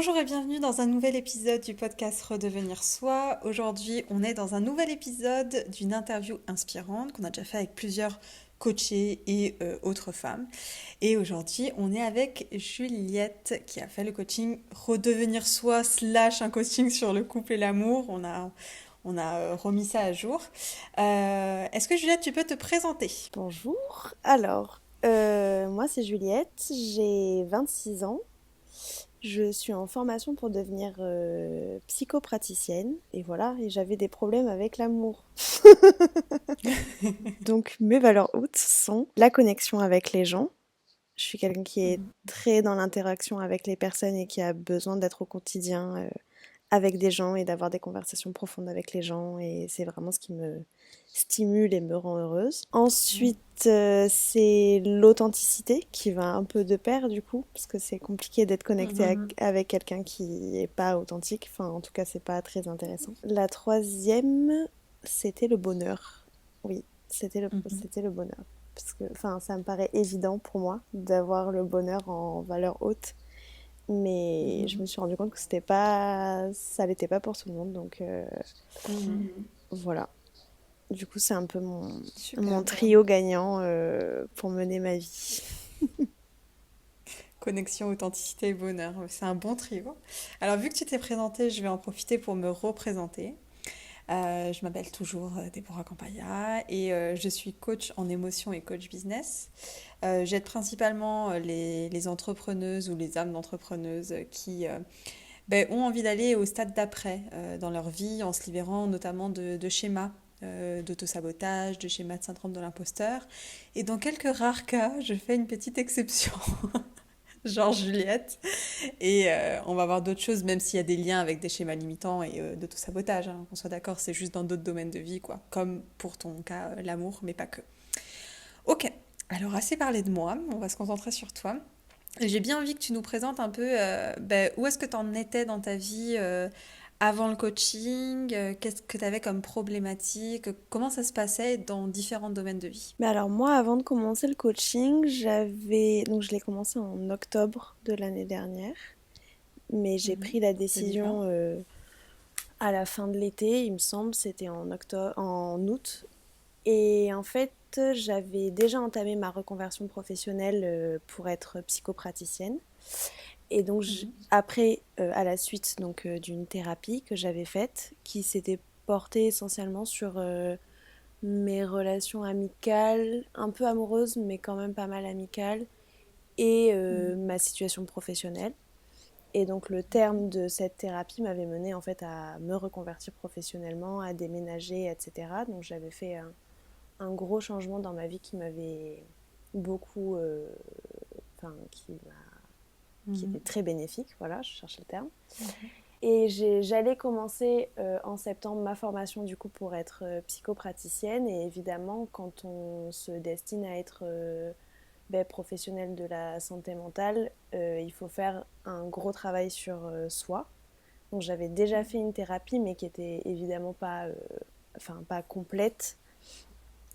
Bonjour et bienvenue dans un nouvel épisode du podcast Redevenir Soi. Aujourd'hui, on est dans un nouvel épisode d'une interview inspirante qu'on a déjà fait avec plusieurs coachés et autres femmes. Et aujourd'hui, on est avec Juliette qui a fait le coaching Redevenir Soi slash un coaching sur le couple et l'amour. On a remis ça à jour. Est-ce que Juliette, tu peux te présenter? Bonjour, moi c'est Juliette, j'ai 26 ans, je suis en formation pour devenir psychopraticienne et voilà, et j'avais des problèmes avec l'amour. Donc mes valeurs hautes sont la connexion avec les gens. Je suis quelqu'un qui est Mhm. très dans l'interaction avec les personnes et qui a besoin d'être au quotidien avec des gens et d'avoir des conversations profondes avec les gens et c'est vraiment ce qui me stimule et me rend heureuse. Ouais. Ensuite, c'est l'authenticité qui va un peu de pair du coup, parce que c'est compliqué d'être connecté Mhm. avec quelqu'un qui est pas authentique, enfin en tout cas c'est pas très intéressant. La troisième, c'était le bonheur. Oui, Mhm. c'était le bonheur. Parce que enfin, ça me paraît évident pour moi d'avoir le bonheur en valeur haute mais je Mhm. me suis rendu compte que c'était pas, ça l'était pas pour tout le monde, donc Mhm. voilà. Du coup, c'est un peu mon Superbe. trio gagnant pour mener ma vie. Connexion, authenticité et bonheur. C'est un bon trio. Alors, vu que tu t'es présentée, je vais en profiter pour me représenter. Je m'appelle toujours Déborah Campaya et je suis coach en émotion et coach business. J'aide principalement les entrepreneuses ou les âmes d'entrepreneuses qui ont envie d'aller au stade d'après dans leur vie en se libérant notamment de schémas d'autosabotage, de schémas de syndrome de l'imposteur. Et dans quelques rares cas, je fais une petite exception, genre Juliette. Et on va voir d'autres choses, même s'il y a des liens avec des schémas limitants et d'autosabotage. Hein. On soit d'accord, c'est juste dans d'autres domaines de vie, quoi. Comme pour ton cas, l'amour, mais pas que. Ok, alors assez parlé de moi, on va se concentrer sur toi. J'ai bien envie que tu nous présentes un peu où est-ce que tu en étais dans ta vie avant le coaching, qu'est-ce que tu avais comme problématique, comment ça se passait dans différents domaines de vie. Mais alors moi, avant de commencer le coaching, donc je l'ai commencé en octobre de l'année dernière, mais j'ai Mhm. pris la 2020. décision à la fin de l'été, il me semble, c'était en août. Et en fait, j'avais déjà entamé ma reconversion professionnelle pour être psychopraticienne. Et donc, Mhm. après, à la suite d'une thérapie que j'avais faite, qui s'était portée essentiellement sur mes relations amicales, un peu amoureuses, mais quand même pas mal amicales, et Mhm. ma situation professionnelle. Et donc, le terme de cette thérapie m'avait mené en fait à me reconvertir professionnellement, à déménager, etc. Donc, j'avais fait un gros changement dans ma vie qui m'avait beaucoup, enfin, qui était Mhm. très bénéfique, voilà, je cherche le terme. Mhm. Et j'allais commencer en septembre ma formation du coup pour être psychopraticienne et évidemment quand on se destine à être professionnel de la santé mentale, il faut faire un gros travail sur soi. Donc j'avais déjà fait une thérapie mais qui était évidemment pas, pas complète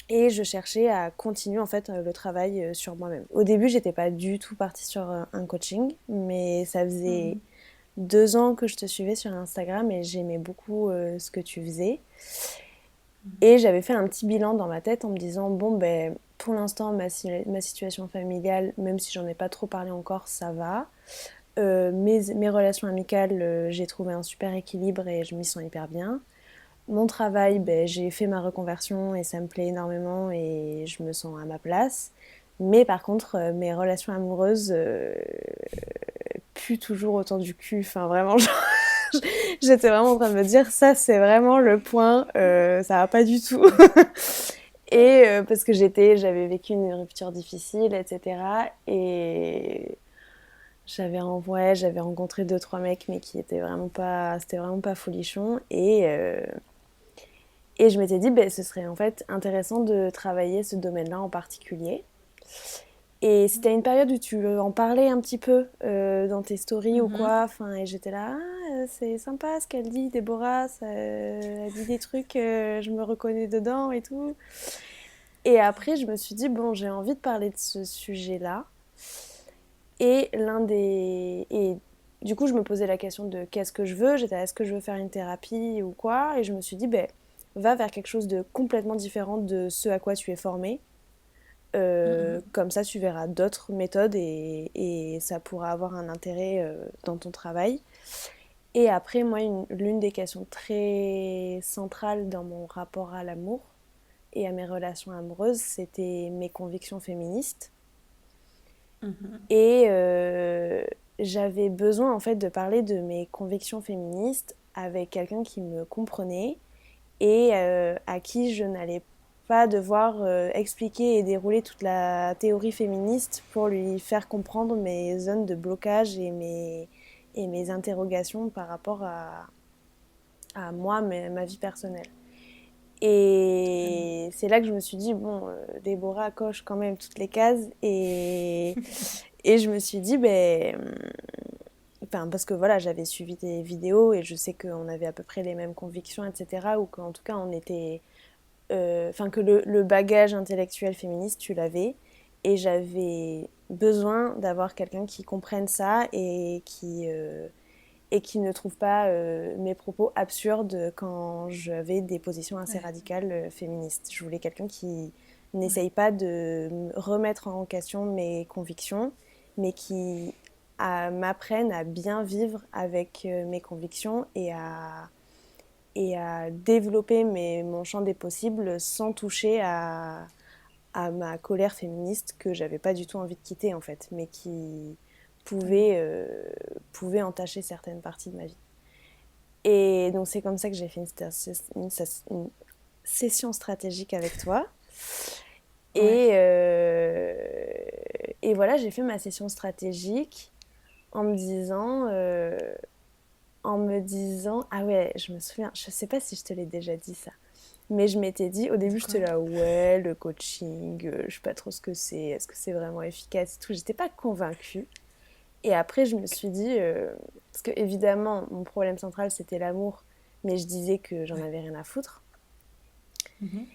et je cherchais à continuer en fait le travail sur moi-même. Au début, j'étais pas du tout partie sur un coaching, mais ça faisait Mhm. 2 ans que je te suivais sur Instagram et j'aimais beaucoup ce que tu faisais. Et j'avais fait un petit bilan dans ma tête en me disant bon ben pour l'instant ma situation familiale, même si j'en ai pas trop parlé encore, ça va. Mes relations amicales, j'ai trouvé un super équilibre et je m'y sens hyper bien. Mon travail, ben, j'ai fait ma reconversion et ça me plaît énormément et je me sens à ma place. Mais par contre, mes relations amoureuses puent toujours autant du cul. Enfin, vraiment, j'étais vraiment en train de me dire, ça, c'est vraiment le point, ça va pas du tout. Et parce que j'avais vécu une rupture difficile, etc. Et j'avais rencontré deux, trois mecs, mais qui étaient vraiment pas, c'était vraiment pas folichon. Et je m'étais dit, ben, ce serait en fait intéressant de travailler ce domaine-là en particulier. Et c'était une période où tu en parlais un petit peu dans tes stories ou Mhm. quoi. Enfin, et j'étais là, c'est sympa ce qu'elle dit, Déborah. Elle dit des trucs, je me reconnais dedans et tout. Et après, je me suis dit, bon, j'ai envie de parler de ce sujet-là. Et du coup, je me posais la question de qu'est-ce que je veux. J'étais, est-ce que je veux faire une thérapie ou quoi? Et je me suis dit, ben, va vers quelque chose de complètement différent de ce à quoi tu es formé. Comme ça, tu verras d'autres méthodes et ça pourra avoir un intérêt dans ton travail. Et après, moi, l'une des questions très centrales dans mon rapport à l'amour et à mes relations amoureuses, c'était mes convictions féministes. Et j'avais besoin en fait de parler de mes convictions féministes avec quelqu'un qui me comprenait et à qui je n'allais pas devoir expliquer et dérouler toute la théorie féministe pour lui faire comprendre mes zones de blocage et mes interrogations par rapport à moi, ma vie personnelle. Et c'est là que je me suis dit, bon, Déborah coche quand même toutes les cases. Et je me suis dit, ben, enfin, parce que voilà, j'avais suivi tes vidéos et je sais qu'on avait à peu près les mêmes convictions, etc. Ou qu'en tout cas, on était. Enfin, que le bagage intellectuel féministe, tu l'avais. Et j'avais besoin d'avoir quelqu'un qui comprenne ça et qui ne trouve pas mes propos absurdes quand j'avais des positions assez Ouais, radicales féministes. Je voulais quelqu'un qui ouais, n'essaye pas de remettre en question mes convictions, mais qui m'apprenne à bien vivre avec mes convictions et à développer mon champ des possibles sans toucher à ma colère féministe que j'avais pas du tout envie de quitter en fait, mais qui ouais. pouvait entacher certaines parties de ma vie. Et donc c'est comme ça que j'ai fait une session stratégique avec toi. Ouais. Et, et voilà, j'ai fait ma session stratégique en me disant, ah ouais, je me souviens, je sais pas si je te l'ai déjà dit ça, mais je m'étais dit, au De début j'étais quoi? là, ouais, le coaching, je sais pas trop ce que c'est, est-ce que c'est vraiment efficace et tout, j'étais pas convaincue. Et après, je me suis dit, parce que évidemment, mon problème central c'était l'amour, mais je disais que j'en Ouais. avais rien à foutre. Mhm.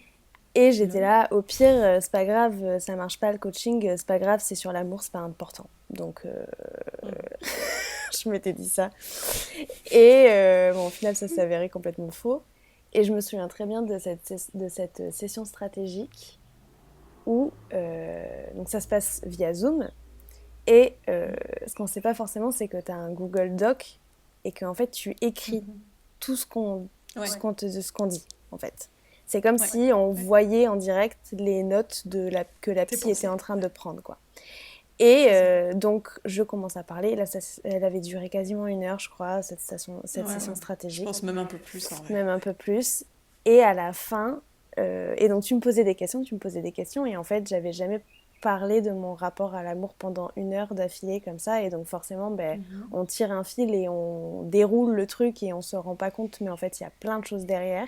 Et Mais j'étais non. là, au pire, c'est pas grave, ça marche pas le coaching, c'est pas grave, c'est sur l'amour, c'est pas important. Donc, je m'étais dit ça. Et bon, au final, ça s'est avéré complètement faux. Et je me souviens très bien de cette session stratégique où donc ça se passe via Zoom. Et ce qu'on ne sait pas forcément, c'est que tu as un Google Doc et qu'en fait, tu écris tout Ouais, ce qu'on dit, en fait. C'est comme ouais, si on ouais. voyait en direct les notes que la Tes psy était en pensées. train de Ouais, prendre, quoi. Et c'est ça. donc, je commence à parler. Là, elle avait duré quasiment 1 heure, je crois, cette Ouais, session ouais. Je stratégique, pense même un peu plus en vrai. même un Ouais. peu plus. Et à la fin, et donc tu me posais des questions, tu me posais des questions, et en fait, j'avais jamais parlé de mon rapport à l'amour pendant 1 heure d'affilée comme ça, et donc forcément, ben, on tire un fil et on déroule le truc et on se rend pas compte, mais en fait, il y a plein de choses derrière.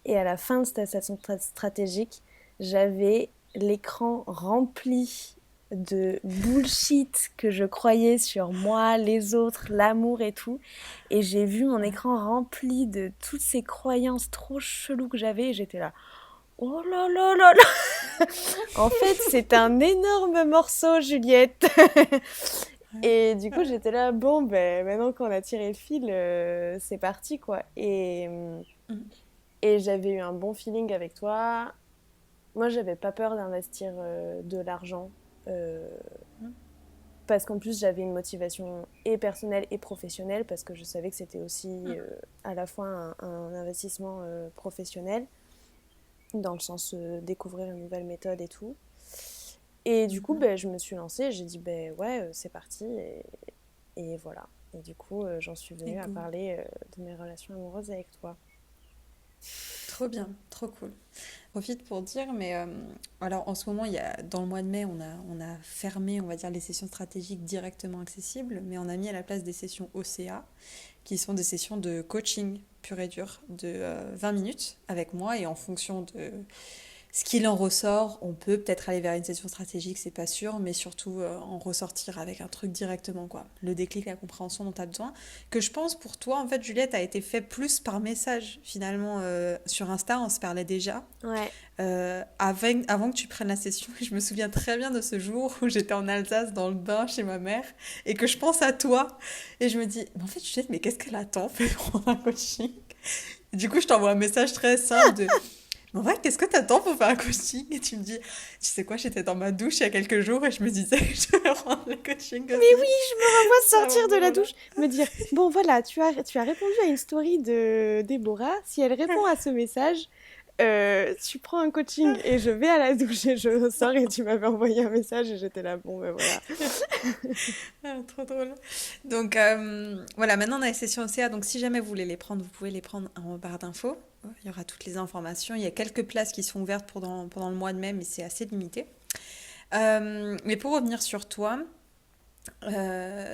Et à la fin de cette session stratégique, j'avais l'écran rempli de bullshit que je croyais sur moi, les autres, l'amour et tout. Et j'ai vu mon Ouais. écran rempli de toutes ces croyances trop cheloues que j'avais et j'étais là. Oh là là là là. En fait, c'est un énorme morceau, Juliette. Ouais. Et du coup, Ouais. j'étais là, bon, ben maintenant qu'on a tiré le fil, c'est parti, quoi. Et j'avais eu un bon feeling avec toi. Moi, j'avais pas peur d'investir de l'argent euh, parce qu'en plus, j'avais une motivation et personnelle et professionnelle parce que je savais que c'était aussi à la fois un investissement professionnel dans le sens découvrir une nouvelle méthode et tout. Et du coup, ben, je me suis lancée, j'ai dit, ben ouais, c'est parti. Et voilà. Et du coup, j'en suis Et venue à go. parler de mes relations amoureuses avec toi. Trop bien, trop cool. Profite pour dire, mais alors en ce moment, dans le mois de mai, on a fermé, on va dire, les sessions stratégiques directement accessibles, mais on a mis à la place des sessions OCA, qui sont des sessions de coaching pur et dur de 20 minutes avec moi, et en fonction ce qu'il en ressort, on peut peut-être aller vers une session stratégique, c'est pas sûr, mais surtout en ressortir avec un truc directement, quoi. Le déclic, la compréhension dont tu as besoin. Que je pense pour toi, en fait, Juliette, a été fait plus par message. Finalement, sur Insta, on se parlait déjà. Ouais. Avant que tu prennes la session, je me souviens très bien de ce jour où j'étais en Alsace dans le bain chez ma mère et que je pense à toi et je me dis, mais en fait, Juliette, mais qu'est-ce qu'elle attend pour prendre un coaching? Du coup, je t'envoie un message très simple de, mais en vrai, qu'est-ce que t'attends pour faire un coaching? Et tu me dis, tu sais quoi, j'étais dans ma douche il y a quelques jours et je me disais que je devais prendre le coaching Mais aussi. oui, je me revois À un sortir de moment la là. douche, me dire, bon voilà, tu as répondu à une story de Déborah. Si elle répond à ce message, tu prends un coaching et je vais à la douche et je ressors et tu m'avais envoyé un message et j'étais là, bon ben voilà. Ah, trop drôle. Donc voilà, maintenant on a les sessions OCA. Donc si jamais vous voulez les prendre, vous pouvez les prendre en barre d'infos. Il y aura toutes les informations. Il y a quelques places qui sont ouvertes pendant le mois de mai, mais c'est assez limité. Mais pour revenir sur toi,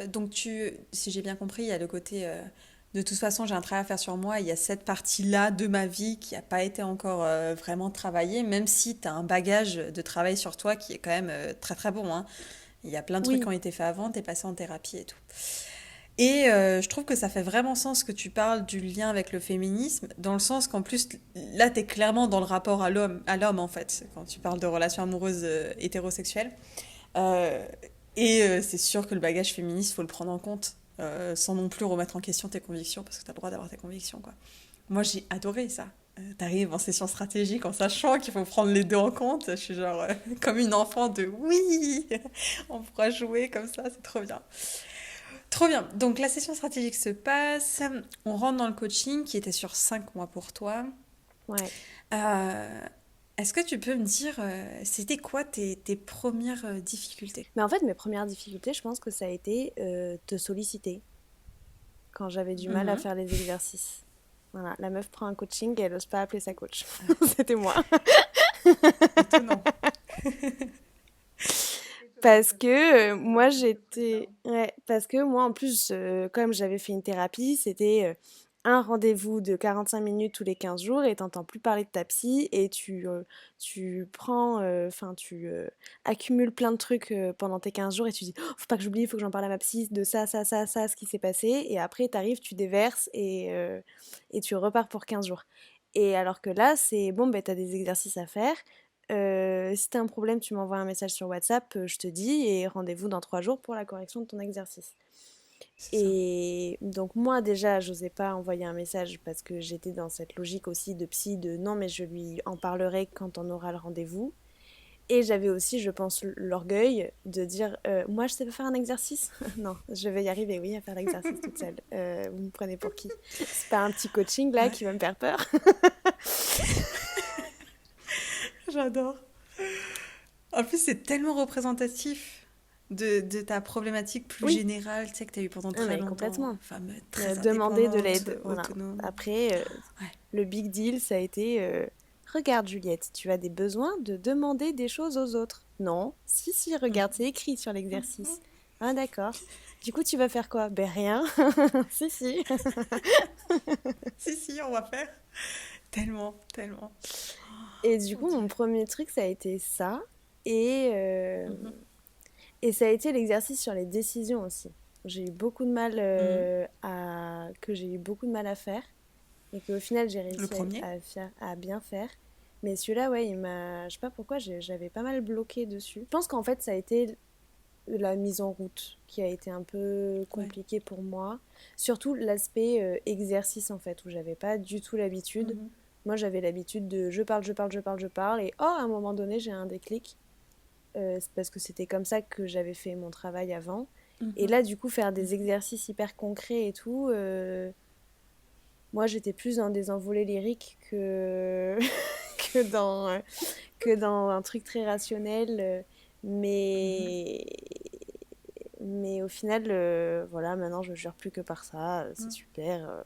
donc si j'ai bien compris, il y a le côté de toute façon j'ai un travail à faire sur moi. Il y a cette partie-là de ma vie qui n'a pas été encore vraiment travaillée, même si tu as un bagage de travail sur toi qui est quand même très très bon, hein. Il y a plein de trucs qui Oui, ont été faits avant, t'es passé en thérapie et tout. Et je trouve que ça fait vraiment sens que tu parles du lien avec le féminisme, dans le sens qu'en plus, là, t'es clairement dans le rapport à l'homme en fait, quand tu parles de relations amoureuses hétérosexuelles. Euh, c'est sûr que le bagage féministe, faut le prendre en compte, sans non plus remettre en question tes convictions, parce que t'as le droit d'avoir tes convictions, quoi. Moi, j'ai adoré ça. T'arrives en session stratégique en sachant qu'il faut prendre les deux en compte. Je suis genre comme une enfant de oui, on pourra jouer comme ça, c'est trop bien. Trop bien. Donc la session stratégique se passe, on rentre dans le coaching qui était sur 5 mois pour toi. ouais. Euh, Est-ce que tu peux me dire, c'était quoi tes premières difficultés? Mais en fait, mes premières difficultés, je pense que ça a été te solliciter quand j'avais du mal à Mhm. faire les exercices. Voilà, la meuf prend un coaching et elle n'ose pas appeler sa coach. C'était moi. Étonnant. Parce que moi j'étais ouais, parce que moi en plus comme j'avais fait une thérapie, c'était un rendez-vous de 45 minutes tous les 15 jours et t'entends plus parler de ta psy et tu prends enfin accumules plein de trucs pendant tes 15 jours et tu dis oh, faut pas que j'oublie, faut que j'en parle à ma psy de ça ce qui s'est passé et après t'arrives, tu déverses et tu repars pour 15 jours. Et alors que là, c'est bon, ben t'as des exercices à faire. Si t'as un problème, tu m'envoies un message sur WhatsApp, je te dis, et rendez-vous dans 3 jours pour la correction de ton exercice. C'est ça. Et donc moi déjà, j'osais pas envoyer un message parce que j'étais dans cette logique aussi de psy de non mais je lui en parlerai quand on aura le rendez-vous. Et j'avais aussi, je pense, l'orgueil de dire moi je sais pas faire un exercice. Non, je vais y arriver, oui, à faire l'exercice toute seule. Vous me prenez pour qui? C'est pas un petit coaching là Ouais, qui va me faire peur. j'adore. En plus, c'est tellement représentatif de ta problématique plus Oui, générale, tu sais, que tu as eu pendant non, très mais longtemps. complètement. Femme très Demander de indépendante, l'aide. Voilà. autonome. Après, Ouais. le big deal, ça a été regarde, Juliette, tu as des besoins de demander des choses aux autres. Non. Si, si, regarde, c'est écrit sur l'exercice. Ah, d'accord. Du coup, tu vas faire quoi? Ben rien. Si, si. Si, si, on va faire. Tellement, tellement. Et du Mon coup, mon Dieu. premier truc, ça a été ça. Et, euh, Mhm. et ça a été l'exercice sur les décisions aussi. J'ai eu beaucoup de mal Mhm. que j'ai eu beaucoup de mal à faire. Et qu'au final j'ai Le réussi premier. à bien faire. Mais celui-là, ouais, je sais pas pourquoi, j'avais pas mal bloqué dessus. Je pense qu'en fait, ça a été la mise en route qui a été un peu Ouais. compliquée pour moi. Surtout l'aspect exercice, en fait, où j'avais pas du tout l'habitude. Mhm. Moi, j'avais l'habitude de je parle, je parle, je parle, je parle, et oh, à un moment donné, j'ai un déclic. C'est parce que c'était comme ça que j'avais fait mon travail avant. Et Mhm. là, du coup, faire des exercices hyper concrets et tout, moi, j'étais plus dans des envolées lyriques que, que dans un truc très rationnel. Mhm. Mais, mais au final, voilà, maintenant, je jure plus que par ça. C'est Mhm. super.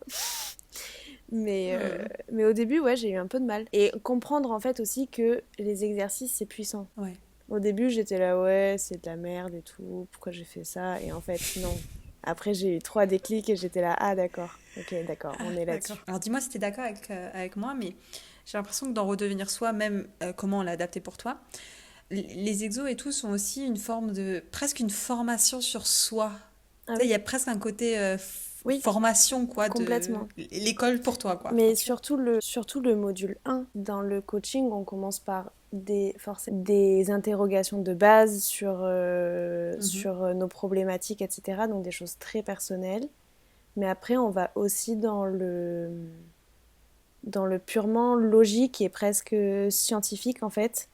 Mais, euh, Mhm. mais au début, ouais, j'ai eu un peu de mal. Et comprendre, en fait, aussi que les exercices, c'est puissant. Ouais. Au début, j'étais là, ouais, c'est de la merde et tout. Pourquoi j'ai fait ça? Et en fait, non. Après, j'ai eu 3 déclics et j'étais là, ah d'accord, ok, d'accord, on est D'accord. là-dessus. Alors dis-moi si tu es d'accord avec moi, mais j'ai l'impression que dans Redevenir soi, même comment on l'a adapté pour toi, les exos et tout sont aussi une forme de... presque une formation sur soi. Ah Tu sais, il oui, y a presque un côté oui, formation, quoi, de complètement. l'école pour toi, quoi. Mais Ok. surtout le module 1, dans le coaching, on commence par des interrogations de base Mhm. sur nos problématiques, etc. Donc des choses très personnelles. Mais après, on va aussi dans le purement logique et presque scientifique, en fait.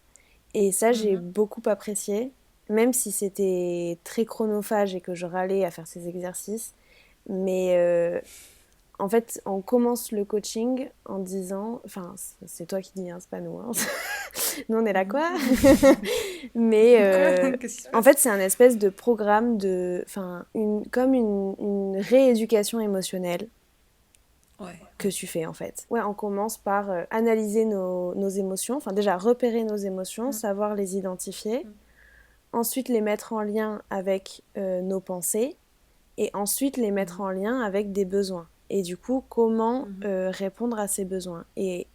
Et ça, j'ai Mhm. beaucoup apprécié, même si c'était très chronophage et que je râlais à faire ces exercices. Mais en fait, on commence le coaching en disant, enfin, c'est toi qui dis, hein, c'est pas nous, hein. Nous on est là quoi. Mais Quoi? Qu'est-ce qui se en passe? fait, c'est un espèce de programme enfin, comme une rééducation émotionnelle Ouais, que tu fais en fait. Ouais, on commence par analyser nos émotions, enfin déjà repérer nos émotions, ouais. savoir les identifier, Mm, ensuite les mettre en lien avec nos pensées et ensuite les mettre mhm, en lien avec des besoins. Et du coup, comment mhm, répondre à ces besoins. Et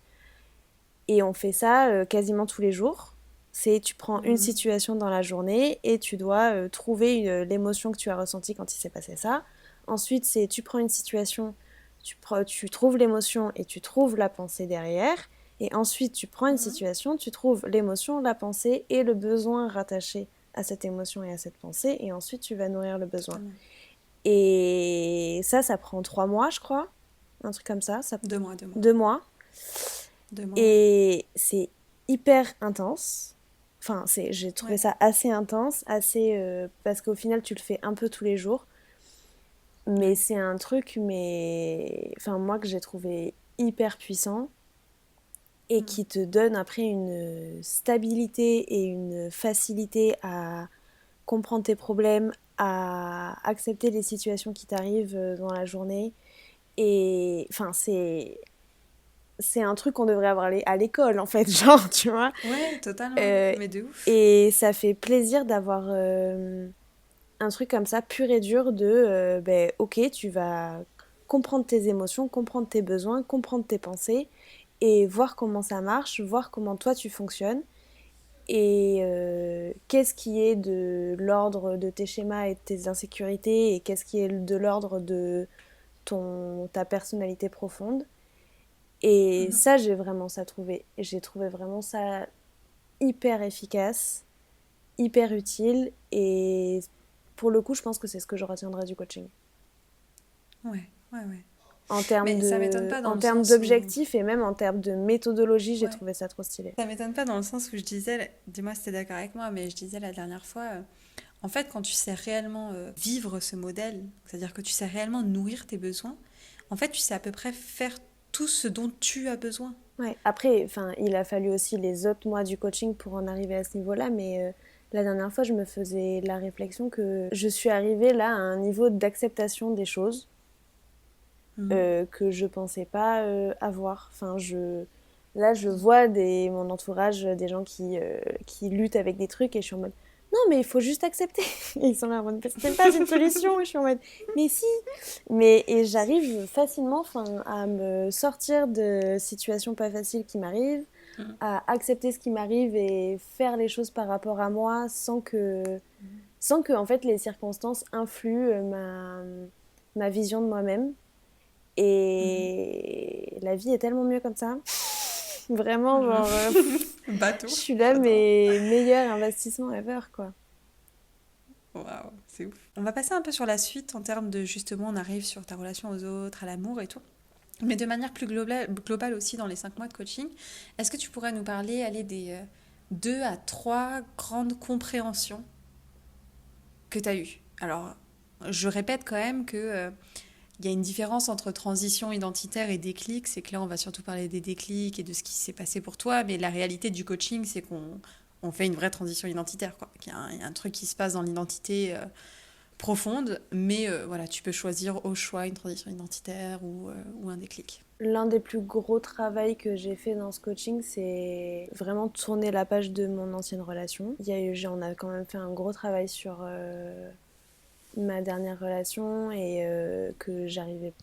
on fait ça quasiment tous les jours. C'est tu prends une mhm, situation dans la journée et tu dois trouver l'émotion que tu as ressentie quand il s'est passé ça. Ensuite, c'est tu prends une situation, tu trouves l'émotion et tu trouves la pensée derrière. Et ensuite, tu prends une mhm. situation, tu trouves l'émotion, la pensée et le besoin rattaché à cette émotion et à cette pensée. Et ensuite, tu vas nourrir le besoin. Totalement. Et ça prend 3 mois, je crois. Un truc comme ça. 2 mois, 2 mois. 2 mois. 2 mois, ouais. Et c'est hyper intense. Enfin, j'ai trouvé Ouais. ça assez intense, parce qu'au final, tu le fais un peu tous les jours. Mais Ouais. c'est un truc, enfin, moi, que j'ai trouvé hyper puissant et Mm, qui te donne après une stabilité et une facilité à comprendre tes problèmes, à accepter les situations qui t'arrivent dans la journée. Et enfin, c'est un truc qu'on devrait avoir à l'école, en fait, genre, tu vois. ouais, totalement. Euh, Mais de ouf. et ça fait plaisir d'avoir un truc comme ça, pur et dur, de ben, ok, tu vas comprendre tes émotions, comprendre tes besoins, comprendre tes pensées, et voir comment ça marche, voir comment toi tu fonctionnes, et qu'est-ce qui est de l'ordre de tes schémas et de tes insécurités, et qu'est-ce qui est de l'ordre de ta personnalité profonde. Et Mhm. ça, j'ai trouvé vraiment ça hyper efficace, hyper utile et pour le coup, je pense que c'est ce que je retiendrai du coaching. Ouais, ouais, ouais. En termes Mais ça m'étonne pas dans en le termes sens où... d'objectifs et même en termes de méthodologie, j'ai Ouais. trouvé ça trop stylé. Ça m'étonne pas dans le sens où je disais, dis-moi si t'es d'accord avec moi, mais je disais la dernière fois, en fait, quand tu sais réellement vivre ce modèle, c'est-à-dire que tu sais réellement nourrir tes besoins, en fait, tu sais à peu près faire tout ce dont tu as besoin. Ouais. Après, enfin, il a fallu aussi les autres mois du coaching pour en arriver à ce niveau-là, mais la dernière fois, je me faisais la réflexion que je suis arrivée là à un niveau d'acceptation des choses Mhm. que je pensais pas avoir. Enfin, là, je vois mon entourage, des gens qui luttent avec des trucs et je suis en mode non, mais il faut juste accepter. Et ils sont là en mode c'est pas une solution. Et je suis en mode mais si. Et j'arrive facilement à me sortir de situations pas faciles qui m'arrivent, Mhm. à accepter ce qui m'arrive et faire les choses par rapport à moi sans que en fait, les circonstances influent ma vision de moi-même. Mhm. Et la vie est tellement mieux comme ça. Vraiment, Mhm. genre, je Bateau, suis là, j'adore. mais meilleur investissement ever, quoi. Waouh, c'est ouf. On va passer un peu sur la suite en termes de justement, on arrive sur ta relation aux autres, à l'amour et tout. Mais de manière plus globale aussi dans les 5 mois de coaching, est-ce que tu pourrais nous parler, aller des 2 à 3 grandes compréhensions que tu as eues? Alors, je répète quand même que il y a une différence entre transition identitaire et déclic. C'est que là, on va surtout parler des déclics et de ce qui s'est passé pour toi. Mais la réalité du coaching, c'est qu'on fait une vraie transition identitaire, quoi. Il y a un truc qui se passe dans l'identité profonde, mais voilà, tu peux choisir au choix une transition identitaire ou un déclic. L'un des plus gros travaux que j'ai fait dans ce coaching, c'est vraiment tourner la page de mon ancienne relation. On a quand même fait un gros travail ma dernière relation et que j'avais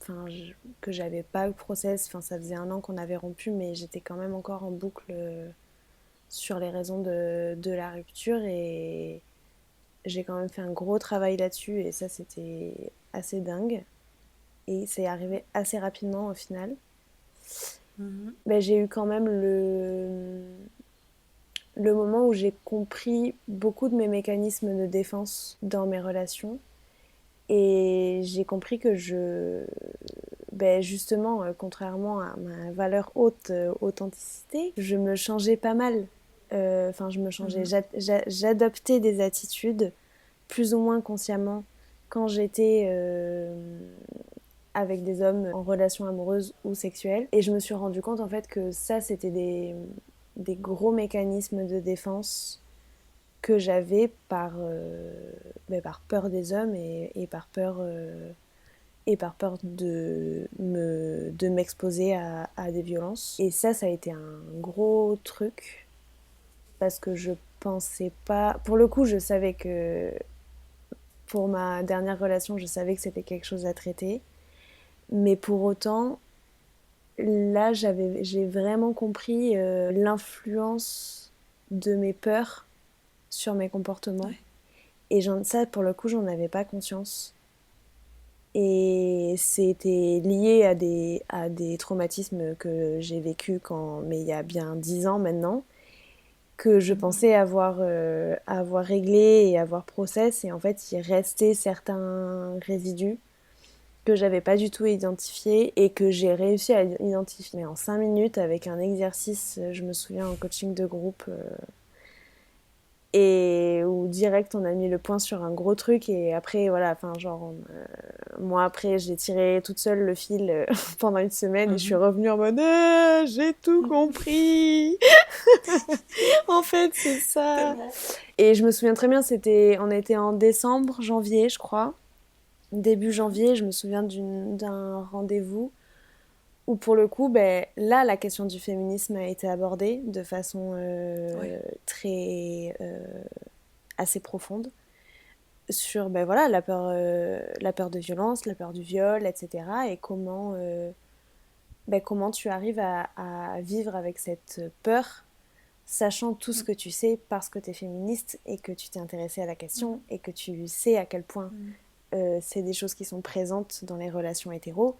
pas eu process. Enfin, ça faisait 1 an qu'on avait rompu, mais j'étais quand même encore en boucle sur les raisons de la rupture et j'ai quand même fait un gros travail là-dessus et ça, c'était assez dingue. Et c'est arrivé assez rapidement au final. Mhm. Ben, j'ai eu quand même le moment où j'ai compris beaucoup de mes mécanismes de défense dans mes relations. Et j'ai compris que ben justement, contrairement à ma valeur haute, authenticité, je me changeais pas mal. Enfin, je me changeais, Mhm. j'adoptais des attitudes plus ou moins consciemment quand j'étais avec des hommes en relation amoureuse ou sexuelle. Et je me suis rendu compte en fait que ça, c'était des gros mécanismes de défense que j'avais par peur des hommes et par peur de m'exposer à des violences. Et ça a été un gros truc parce que je pensais pas. Pour le coup, je savais que pour ma dernière relation, je savais que c'était quelque chose à traiter. Mais pour autant, là, j'ai vraiment compris l'influence de mes peurs sur mes comportements. Ouais. Et ça, pour le coup, j'en avais pas conscience. Et c'était lié à des traumatismes que j'ai vécus mais il y a bien 10 ans maintenant, que je Mhm. pensais avoir réglé et avoir process. Et en fait, il restait certains résidus que j'avais pas du tout identifiés et que j'ai réussi à identifier en 5 minutes avec un exercice, je me souviens, en coaching de groupe. Et où direct on a mis le point sur un gros truc et après voilà, enfin genre moi après j'ai tiré toute seule le fil pendant 1 semaine et je suis Mhm. revenue en mode j'ai tout compris. En fait c'est ça. Tellement. Et je me souviens très bien, on était en décembre, janvier je crois, début Mhm. janvier, je me souviens d'un rendez-vous où pour le coup ben là la question du féminisme a été abordée de façon Ouais. très assez profonde sur ben voilà, la peur de violence, la peur du viol, etc. Et comment tu arrives à vivre avec cette peur, sachant tout ce Mhm. que tu sais parce que tu es féministe et que tu t'es intéressée à la question Mhm. et que tu sais à quel point Mhm. c'est des choses qui sont présentes dans les relations hétéros.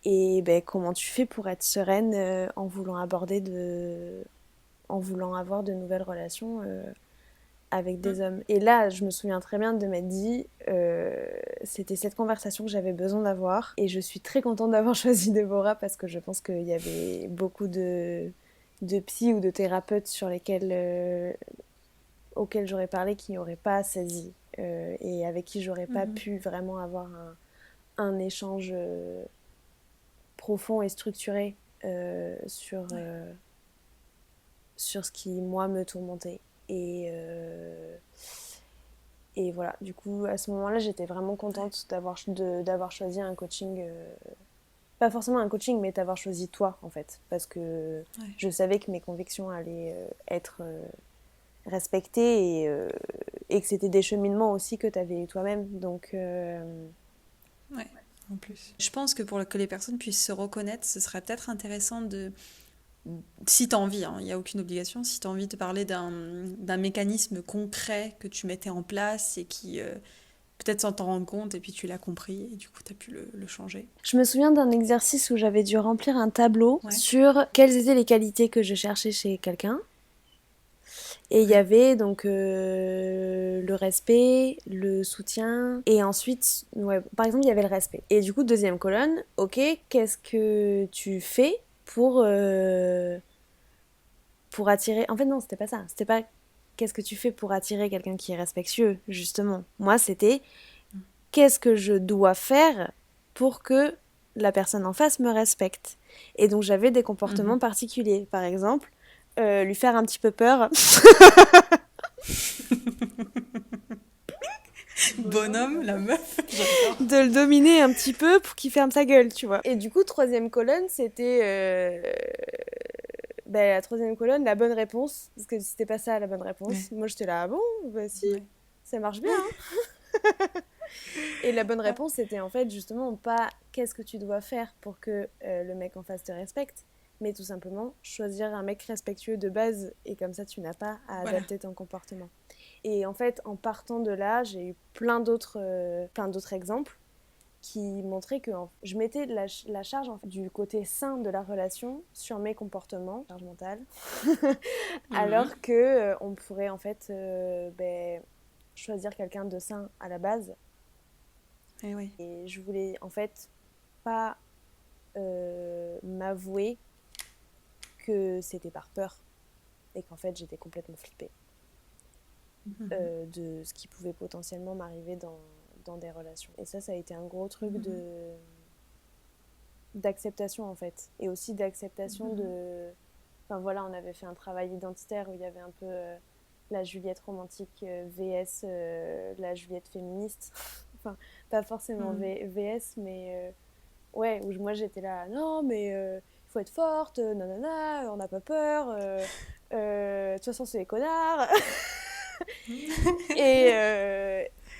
Et ben, comment tu fais pour être sereine en voulant avoir de nouvelles relations avec des Mhm. hommes. Et là, je me souviens très bien de m'être dit, c'était cette conversation que j'avais besoin d'avoir. Et je suis très contente d'avoir choisi Déborah parce que je pense qu'il y avait beaucoup de psy ou de thérapeutes auxquels j'aurais parlé qui n'auraient pas saisi et avec qui j'aurais pas Mhm. pu vraiment avoir un échange profond et structuré Ouais. sur ce qui, moi, me tourmentait. Et voilà, du coup, à ce moment-là, j'étais vraiment Ouais. contente d'avoir choisi un coaching, pas forcément un coaching, mais d'avoir choisi toi, en fait, parce que Ouais. je savais que mes convictions allaient être respectées et que c'était des cheminements aussi que tu avais eu toi-même. Donc, Ouais. En plus. Je pense que pour que les personnes puissent se reconnaître, ce serait peut-être intéressant de, si tu as envie, hein, il n'y a aucune obligation, si tu as envie de parler d'un mécanisme concret que tu mettais en place et qui, peut-être sans t'en rendre compte, et puis tu l'as compris, et du coup, tu as pu le changer. je me souviens d'un exercice où j'avais dû remplir un tableau Ouais, sur quelles étaient les qualités que je cherchais chez quelqu'un. Et il y ouais. avait donc le respect, le soutien, et ensuite, ouais, par exemple, il y avait le respect. Et du coup, deuxième colonne, ok, qu'est-ce que tu fais pour attirer... En fait, non, c'était pas ça. C'était pas qu'est-ce que tu fais pour attirer quelqu'un qui est respectueux, justement. Moi, c'était qu'est-ce que je dois faire pour que la personne en face me respecte. Et donc, j'avais des comportements Mhm. particuliers. Par exemple, lui faire un petit peu peur. Bonhomme, la meuf, j'adore. De le dominer un petit peu pour qu'il ferme sa gueule, tu vois. Et du coup, troisième colonne, c'était la troisième colonne, la bonne réponse. Parce que c'était pas ça la bonne réponse. Ouais, Moi, j'étais là, ah bon, bah si, ouais. ça marche bien. Hein. Et la bonne réponse, c'était en fait justement pas qu'est-ce que tu dois faire pour que le mec en face te respecte, mais tout simplement choisir un mec respectueux de base, et comme ça, tu n'as pas à Voilà. adapter ton comportement. Et en fait, en partant de là, j'ai eu plein d'autres exemples qui montraient que je mettais la charge en fait, du côté sain de la relation sur mes comportements, charge mentale, Mhm. alors que on pourrait en fait choisir quelqu'un de sain à la base. Et oui. Et je voulais en fait pas m'avouer que c'était par peur et qu'en fait j'étais complètement flippée Mhm. de ce qui pouvait potentiellement m'arriver dans des relations. Et ça a été un gros truc Mhm. d'acceptation en fait. Et aussi d'acceptation Mhm. de... Enfin voilà, on avait fait un travail identitaire où il y avait un peu la Juliette romantique VS la Juliette féministe. Enfin, pas forcément Mhm. VS, mais ouais, où moi j'étais là, non mais il faut être forte, nanana, on n'a pas peur, de toute façon c'est les connards. Et,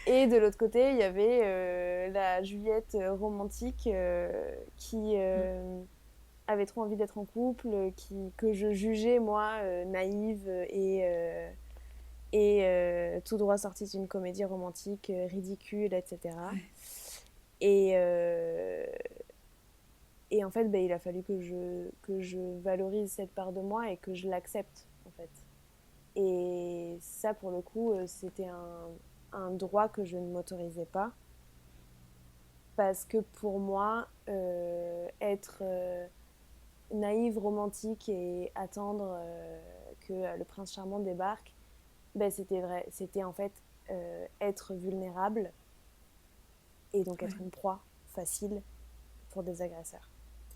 et de l'autre côté, il y avait la Juliette romantique qui avait trop envie d'être en couple, que je jugeais moi naïve et tout droit sortie d'une comédie romantique ridicule, etc. Ouais. Et, euh, et en fait, ben, il a fallu que je valorise cette part de moi et que je l'accepte, en fait. Et ça, pour le coup, c'était un droit que je ne m'autorisais pas. Parce que pour moi, être naïve, romantique et attendre que le prince charmant débarque, ben, c'était vrai. C'était en fait être vulnérable et donc être Ouais. une proie facile pour des agresseurs.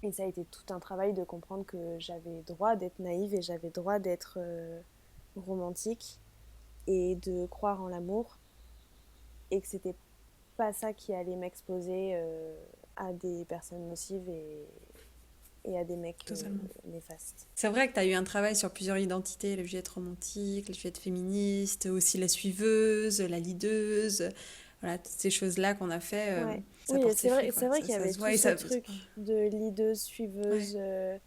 Et ça a été tout un travail de comprendre que j'avais droit d'être naïve et j'avais droit d'être romantique et de croire en l'amour et que c'était pas ça qui allait m'exposer à des personnes nocives et à des mecs Totalement. néfastes. C'est vrai que tu as eu un travail sur plusieurs identités, la Juliette romantique, la Juliette féministe, aussi la suiveuse, la leaduse. Voilà, toutes ces choses-là qu'on a fait, Ouais. ça Oui, porte ses fruits, quoi. c'est vrai qu'il y Ça avait se tout voit et ce ça... truc de leaduse, Ouais. suiveuse Et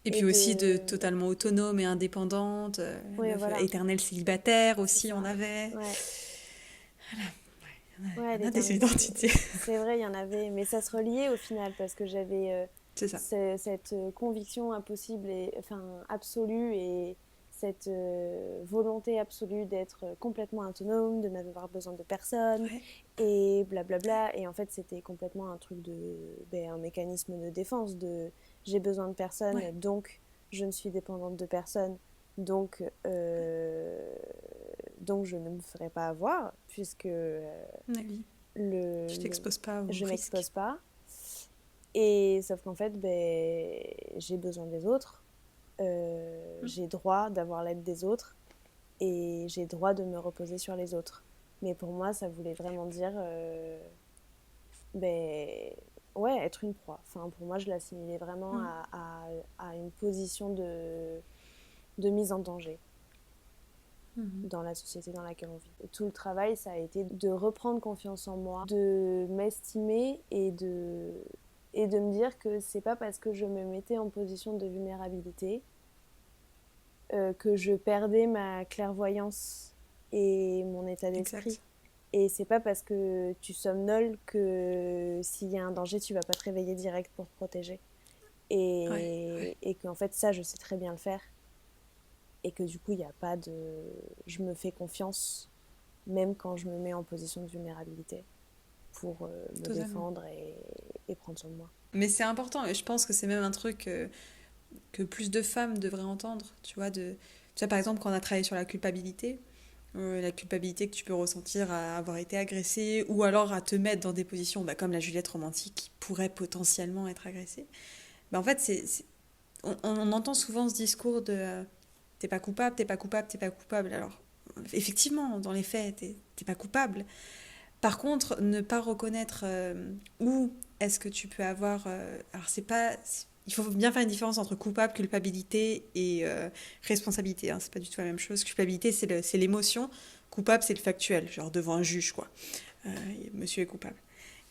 et puis aussi de de... totalement autonome et indépendante, la Oui, meuf voilà, éternelle célibataire c'est aussi, on ça. avait. Ouais, ouais, Il y en a des identités. c'est vrai, il y en avait, mais ça se reliait au final parce que j'avais C'est ça. cette conviction impossible et enfin absolue et cette volonté absolue d'être complètement autonome, de n'avoir besoin de personne Ouais. et blablabla. Et en fait, c'était complètement un truc un mécanisme de défense de j'ai besoin de personne, Ouais. donc je ne suis dépendante de personne, donc donc je ne me ferai pas avoir puisque Oui. le, Tu le, t'exposes pas au je risque. m'expose pas. Et sauf qu'en fait, j'ai besoin des autres, j'ai droit d'avoir l'aide des autres et j'ai droit de me reposer sur les autres. Mais pour moi, ça voulait vraiment dire ben, ouais, être une proie. Enfin, pour moi, je l'assimilais vraiment Mm. à une position de mise en danger Mhm. dans la société dans laquelle on vit. Et tout le travail, ça a été de reprendre confiance en moi, de m'estimer et de me dire que c'est pas parce que je me mettais en position de vulnérabilité que je perdais ma clairvoyance et mon état d'esprit. Exact. Et c'est pas parce que tu somnoles que s'il y a un danger, tu vas pas te réveiller direct pour te protéger. Ouais. Ouais. Et qu'en fait, ça, je sais très bien le faire. Et que du coup, il n'y a pas de. Je me fais confiance, même quand je me mets en position de vulnérabilité, pour me Totalement. défendre et prendre soin de moi. Mais c'est important et je pense que c'est même un truc que plus de femmes devraient entendre. Tu vois, par exemple, quand on a travaillé sur la culpabilité que tu peux ressentir à avoir été agressée ou alors à te mettre dans des positions bah, comme la Juliette romantique qui pourrait potentiellement être agressée. Bah, en fait, on entend souvent ce discours de t'es pas coupable, t'es pas coupable, t'es pas coupable. Alors, effectivement, dans les faits, t'es pas coupable. Par contre, ne pas reconnaître où est-ce que tu peux avoir. Alors, c'est pas. Il faut bien faire une différence entre coupable, culpabilité et responsabilité. C'est pas du tout la même chose. Culpabilité, c'est l'émotion. Coupable, c'est le factuel, genre devant un juge, quoi. monsieur est coupable.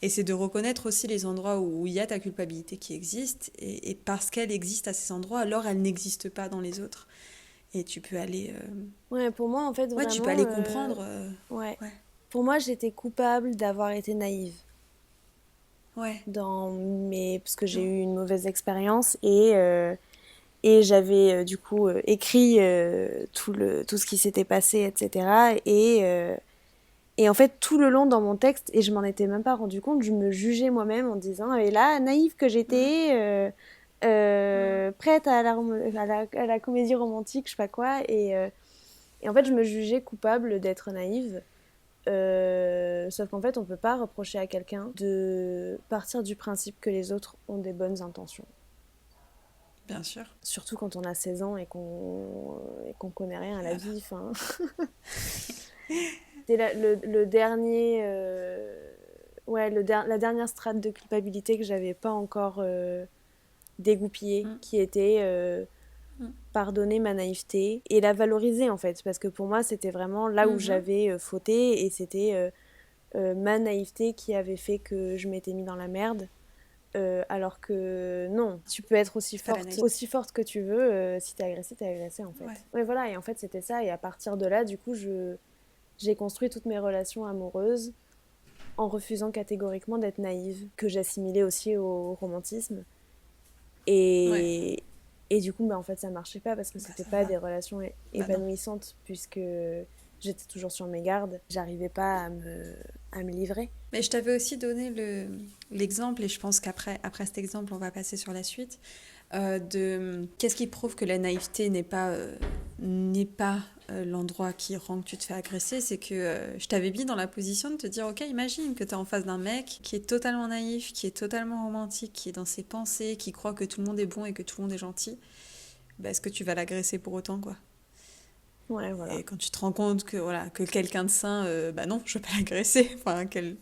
Et c'est de reconnaître aussi les endroits où il y a ta culpabilité qui existe, et parce qu'elle existe à ces endroits, alors elle n'existe pas dans les autres. Et tu peux aller, Ouais, pour moi, en fait, ouais, tu peux vraiment, aller comprendre, ouais. ouais, Pour moi, j'étais coupable d'avoir été naïve ouais, parce que j'ai non, eu une mauvaise expérience et j'avais du coup écrit tout ce qui s'était passé, etc. Et en fait, tout le long dans mon texte, et je m'en étais même pas rendu compte, je me jugeais moi-même en disant, et là, naïve que mm, j'étais, mm, prête à la comédie romantique, je sais pas quoi. Et en fait, je me jugeais coupable d'être naïve. Sauf qu'en fait, on peut pas reprocher à quelqu'un de partir du principe que les autres ont des bonnes intentions. bien sûr, Surtout quand on a 16 ans et qu'on connaît rien à la voilà. vie. Enfin, c'était le dernier, ouais, la dernière strate de culpabilité que j'avais pas encore dégoupillée, Mm, qui était mm, pardonner ma naïveté et la valoriser en fait, parce que pour moi c'était vraiment là où mhm. j'avais fauté et c'était ma naïveté qui avait fait que je m'étais mis dans la merde. Alors que non, tu peux être Pas la naïveté. aussi forte que tu veux. Si t'es agressé en fait. Ouais, Ouais, voilà, et en fait c'était ça. Et à partir de là, du coup, j'ai construit toutes mes relations amoureuses en refusant catégoriquement d'être naïve, que j'assimilais aussi au romantisme. ouais, Et, et du coup, bah, en fait, ça marchait pas parce que bah c'était ça pas va. des relations Bah non. épanouissantes puisque j'étais toujours sur mes gardes. J'arrivais pas à me livrer. Mais je t'avais aussi donné l'exemple, et je pense après cet exemple, on va passer sur la suite, de qu'est-ce qui prouve que la naïveté n'est pas l'endroit qui rend que tu te fais agresser. C'est que je t'avais mis dans la position de te dire, ok, imagine que tu es en face d'un mec qui est totalement naïf, qui est totalement romantique, qui est dans ses pensées, qui croit que tout le monde est bon et que tout le monde est gentil. Bah, est-ce que tu vas l'agresser pour autant, quoi? Ouais, voilà. Et quand tu te rends compte que, voilà, que quelqu'un de sain, bah non, je vais pas l'agresser. Enfin, quelle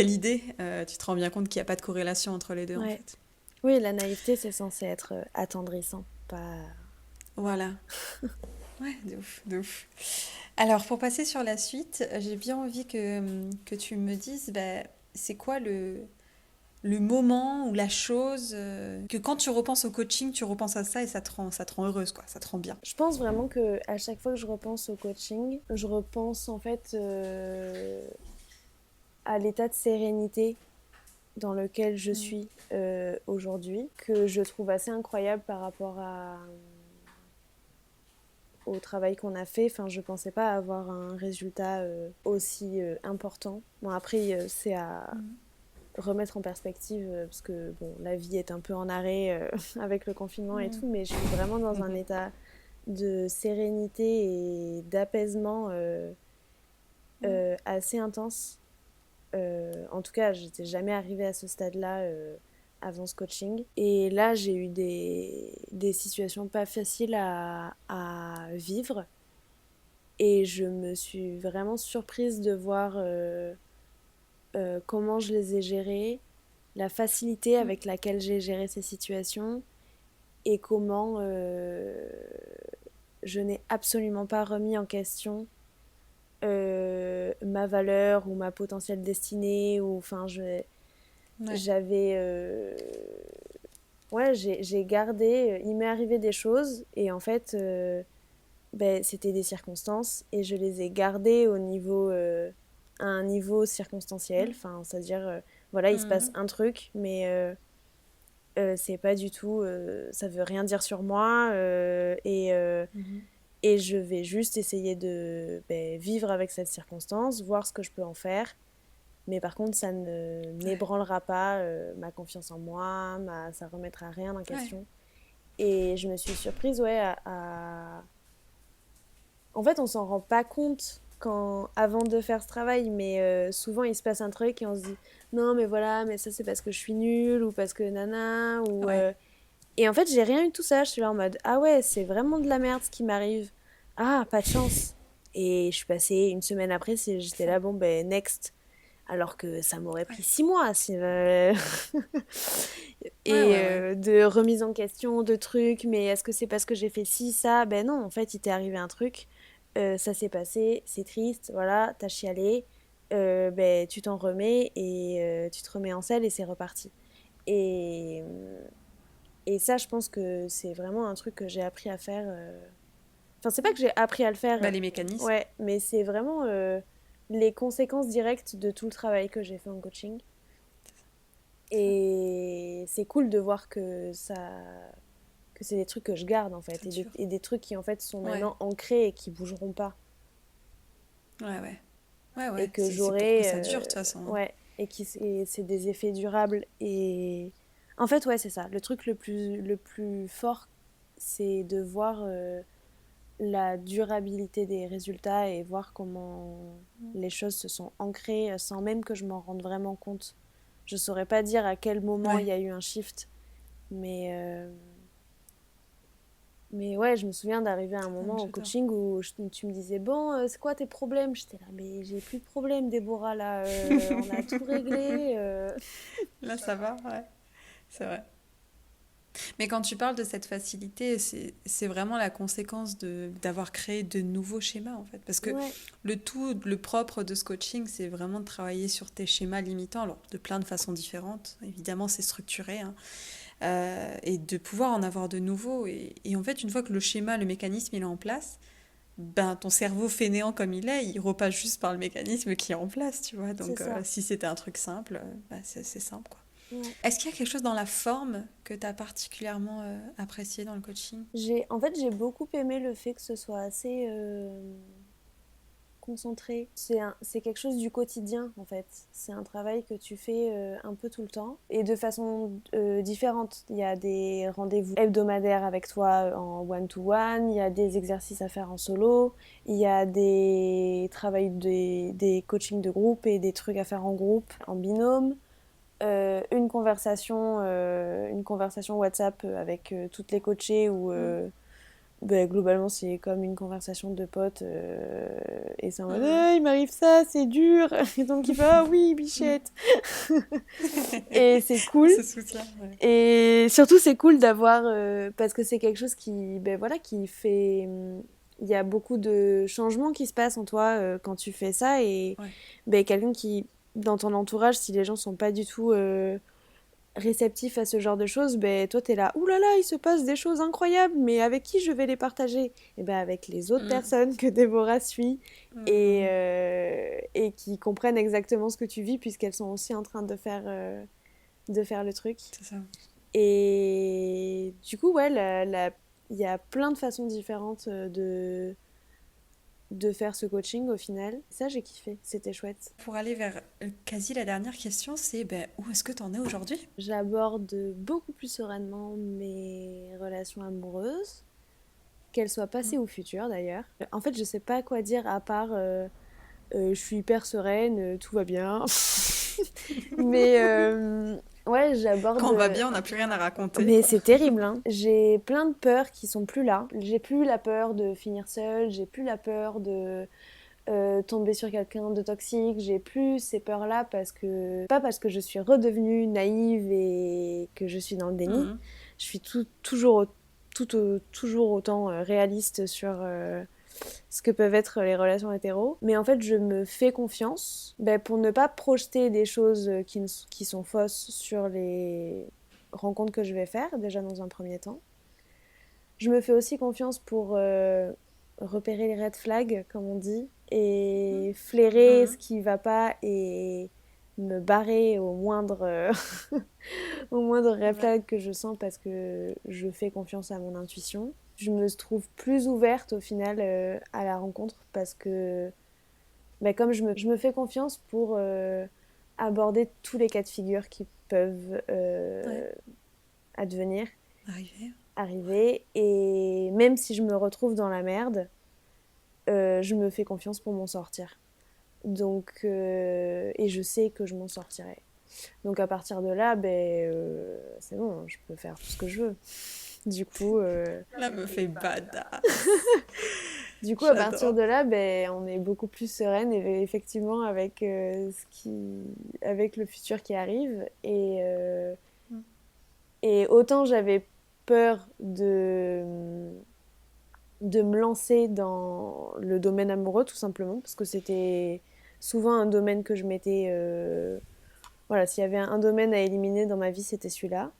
idée. Tu te rends bien compte qu'il n'y a pas de corrélation entre les deux, en Ouais. fait. Oui, la naïveté, c'est censé être attendrissant, pas... Voilà. Ouais, de ouf, de ouf. Alors, pour passer sur la suite, j'ai bien envie que tu me dises, bah, c'est quoi le moment ou la chose que quand tu repenses au coaching, tu repenses à ça et ça te rend heureuse, quoi. Ça te rend bien. Je pense vraiment que à chaque fois que je repense au coaching, je repense en fait à l'état de sérénité dans lequel je Mm. suis aujourd'hui, que je trouve assez incroyable par rapport au travail qu'on a fait. Enfin, je pensais pas avoir un résultat aussi important. Bon, après, c'est à Mm. remettre en perspective parce que bon, la vie est un peu en arrêt avec le confinement et Mm. tout, mais je suis vraiment dans un état de sérénité et d'apaisement Mm. assez intense. En tout cas, j'étais jamais arrivée à ce stade-là avant ce coaching. Et là, j'ai eu des situations pas faciles à vivre. Et je me suis vraiment surprise de voir comment je les ai gérées, la facilité Mm. avec laquelle j'ai géré ces situations et comment je n'ai absolument pas remis en question ma valeur ou ma potentielle destinée. Ou, enfin, Ouais. j'avais. Ouais, j'ai gardé. Il m'est arrivé des choses et en fait, ben, c'était des circonstances et je les ai gardées à un niveau circonstanciel. Mm. Enfin, c'est-à-dire, voilà, il se passe Mm. un truc, mais c'est pas du tout. Ça veut rien dire sur moi Mhm. et je vais juste essayer de ben, vivre avec cette circonstance, voir ce que je peux en faire. Mais par contre, ça ne Ouais. n'ébranlera pas ma confiance en moi, ça remettra rien en Ouais. question. Et je me suis surprise, ouais, En fait, on s'en rend pas compte avant de faire ce travail, mais souvent il se passe un truc et on se dit non, mais voilà, mais ça c'est parce que je suis nulle ou parce que nana. Ouais. Et en fait, j'ai rien eu de tout ça. Je suis là en mode ah ouais, c'est vraiment de la merde ce qui m'arrive. Ah, pas de chance. Et je suis passée une semaine après, j'étais Ça. là, bon, ben next. Alors que ça m'aurait pris Ouais. 6 mois. Ouais, Et ouais, ouais. de remise en question, de trucs. Mais est-ce que c'est parce que j'ai fait ci, ça? Ben non, en fait, il t'est arrivé un truc. Ça s'est passé, c'est triste, voilà, t'as chialé. tu t'en remets et tu te remets en selle et c'est reparti. Et, et ça, je pense que c'est vraiment un truc que j'ai appris à faire. Enfin, c'est pas que j'ai appris à le Bah, faire, les mécanismes. ouais, mais c'est vraiment les conséquences directes de tout le travail que j'ai fait en coaching. Et c'est cool de voir que c'est des trucs que je garde en fait, Ça dure. et des trucs qui en fait sont Ouais, maintenant ancrés et qui bougeront pas. ouais, ouais. Ouais, Et ouais. que C'est pour que j'aurai. ça dure, de toute façon, hein. Ouais, et c'est des effets durables. Et en fait, ouais, c'est ça. Le truc le plus fort, c'est de voir la durabilité des résultats et voir comment les choses se sont ancrées sans même que je m'en rende vraiment compte. Je saurais pas dire à quel moment il Ouais. y a eu un shift, mais. Mais ouais, je me souviens d'arriver à un Ah, mais moment en j'adore. coaching où tu me disais, bon, c'est quoi tes problèmes? J'étais là, mais j'ai plus de problème, Déborah, là, on a tout réglé. Là, ça va, ouais. C'est vrai. Mais quand tu parles de cette facilité, c'est vraiment la conséquence d'avoir créé de nouveaux schémas, en fait. Parce que Ouais, le propre de ce coaching, c'est vraiment de travailler sur tes schémas limitants, alors de plein de façons différentes. Évidemment, c'est structuré, hein. Et de pouvoir en avoir de nouveaux. Et en fait, une fois que le schéma, le mécanisme, il est en place, ben, ton cerveau fainéant comme il est, il repasse juste par le mécanisme qui est en place, tu vois. c'est Donc, ça. si c'était un truc simple, bah, c'est simple, quoi. Ouais. Est-ce qu'il y a quelque chose dans la forme que tu as particulièrement apprécié dans le coaching? En fait, j'ai beaucoup aimé le fait que ce soit assez concentré. C'est quelque chose du quotidien, en fait. C'est un travail que tu fais un peu tout le temps et de façon différente. Il y a des rendez-vous hebdomadaires avec toi en one-to-one, il y a des exercices à faire en solo, il y a des coachings de groupe et des trucs à faire en groupe, en binôme. Une conversation WhatsApp avec toutes les coachées où Mm. ben, globalement, c'est comme une conversation de potes. Et c'est en mode, Mm. ah, il m'arrive ça, c'est dur. Et donc, il fait, ah oui, Mm. bichette. Et c'est On cool. se soutient, ouais. Et surtout, c'est cool d'avoir. Parce que c'est quelque chose qui, ben, voilà, qui fait. Il y a beaucoup de changements qui se passent en toi quand tu fais ça. Et Ouais. ben, quelqu'un qui, dans ton entourage, si les gens sont pas du tout réceptif à ce genre de choses, ben toi t'es là, ouh là là, il se passe des choses incroyables, mais avec qui je vais les partager? Et ben avec les autres Mm. personnes que Déborah suit Mm. et qui comprennent exactement ce que tu vis puisqu'elles sont aussi en train de faire le truc. C'est ça. Et du coup, ouais, il y a plein de façons différentes de faire ce coaching au final. Ça, j'ai kiffé, c'était chouette. Pour aller vers quasi la dernière question, c'est ben, où est-ce que tu en es aujourd'hui? J'aborde beaucoup plus sereinement mes relations amoureuses, qu'elles soient Mm. passées ou futures d'ailleurs. En fait, je sais pas quoi dire à part je suis hyper sereine, tout va bien. Mais ouais, Quand on va bien, on n'a plus rien à raconter, Mais quoi. c'est terrible, hein. J'ai plein de peurs qui sont plus là. J'ai plus la peur de finir seule, j'ai plus la peur de tomber sur quelqu'un de toxique, j'ai plus ces peurs-là parce que pas parce que je suis redevenue naïve et que je suis dans le déni. Mm. Je suis toujours autant réaliste sur ce que peuvent être les relations hétéros. Mais en fait, je me fais confiance ben, pour ne pas projeter des choses qui sont fausses sur les rencontres que je vais faire, déjà dans un premier temps. Je me fais aussi confiance pour repérer les red flags, comme on dit, et flairer ce Mm. qui va pas et me barrer au moindre red Ouais. flag que je sens parce que je fais confiance à mon intuition. Je me trouve plus ouverte au final à la rencontre parce que bah, comme je me fais confiance pour aborder tous les cas de figure qui peuvent Ouais. advenir, Arrivé. arriver. Et même si je me retrouve dans la merde, je me fais confiance pour m'en sortir. Donc, et je sais que je m'en sortirai. Donc à partir de là, ben, c'est bon, je peux faire tout ce que je veux. Du coup, euh, Là, me fait badass. du coup, à partir J'adore. de là, ben, on est beaucoup plus sereine et effectivement avec le futur qui arrive. Mm. Et autant j'avais peur de me lancer dans le domaine amoureux tout simplement parce que souvent un domaine que je m'étais... Voilà, s'il y avait un domaine à éliminer dans ma vie, c'était celui-là. Mhm.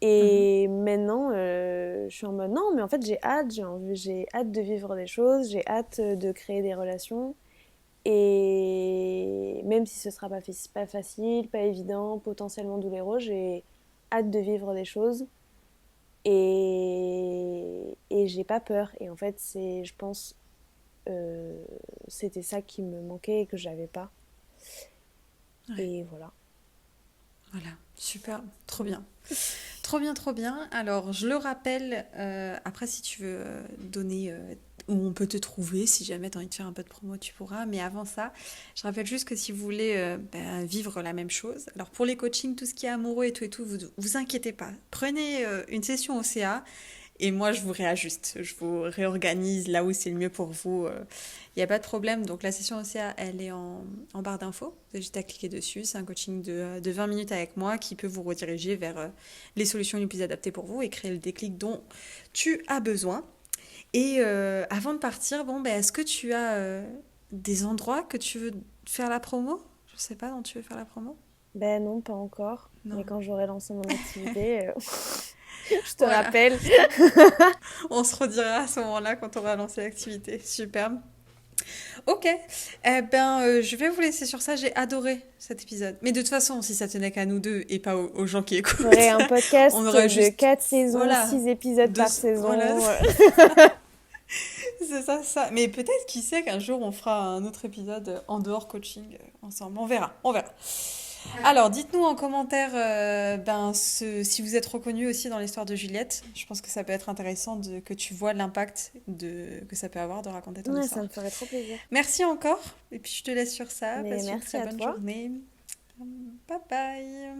Et maintenant, je suis en mode non, mais en fait, j'ai hâte de vivre des choses, j'ai hâte de créer des relations. Et même si ce sera pas facile, pas évident, potentiellement douloureux, j'ai hâte de vivre des choses et j'ai pas peur. Et en fait, je pense, euh, c'était ça qui me manquait et que j'avais pas. Ouais, Et voilà. voilà, super, trop bien. Trop bien, trop bien. Alors, je le rappelle, après, si tu veux donner où on peut te trouver, si jamais tu as envie de faire un peu de promo, tu pourras. Mais avant ça, je rappelle juste que si vous voulez vivre la même chose, alors pour les coachings, tout ce qui est amoureux et tout, vous inquiétez pas. Prenez une session au CA et moi, je vous réajuste. Je vous réorganise là où c'est le mieux pour vous. Il n'y a pas de problème. Donc, la session OCA, elle est en barre d'infos. Vous avez juste à cliquer dessus. C'est un coaching de 20 minutes avec moi qui peut vous rediriger vers les solutions les plus adaptées pour vous et créer le déclic dont tu as besoin. Et avant de partir, bon, ben, est-ce que tu as des endroits que tu veux faire la promo? Je sais pas dont tu veux faire la promo. Ben non, pas encore. Mais Non. quand j'aurai lancé mon activité, je te Voilà. rappelle. On se redira à ce moment-là quand on va lancer l'activité. Superbe. Ok, eh ben, je vais vous laisser sur ça. J'ai adoré cet épisode. Mais de toute façon, si ça tenait qu'à nous deux et pas aux gens qui J'aurai écoutent, un on podcast aurait de juste, 4 saisons, voilà, 6 épisodes par voilà, saison. c'est ça, ça. Mais peut-être, qui sait, qu'un jour on fera un autre épisode en dehors coaching ensemble. On verra, on verra. Alors, dites-nous en commentaire si vous êtes reconnu aussi dans l'histoire de Juliette. Je pense que ça peut être intéressant que tu vois l'impact que ça peut avoir de raconter ton Ouais, ça me histoire. ferait trop plaisir. Merci encore, et puis je te laisse sur ça. Mais Passe une merci très à bonne toi. journée. Bye bye.